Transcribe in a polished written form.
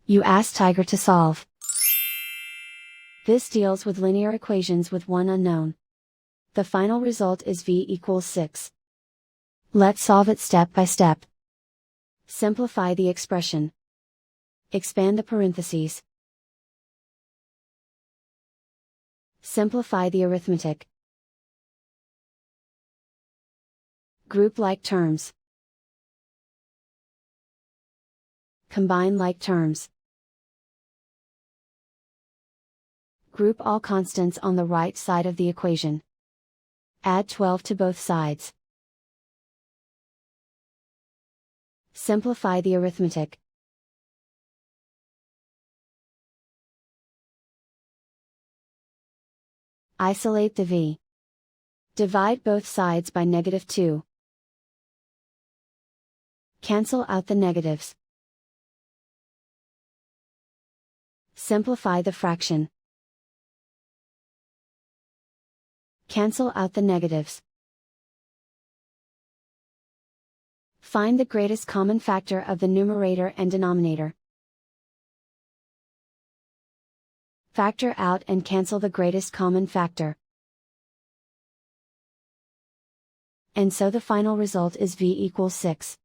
You ask Tiger to solve. This deals with linear equations with one unknown. The final result is v equals 6. Let's solve it step by step. Simplify the expression. Expand the parentheses. Simplify the arithmetic. Group like terms. Combine like terms. Group all constants on the right side of the equation. Add 12 to both sides. Simplify the arithmetic. Isolate the v. Divide both sides by -2. Cancel out the negatives. Simplify the fraction. Cancel out the negatives. Find the greatest common factor of the numerator and denominator. Factor out and cancel the greatest common factor. And so the final result is v equals 6.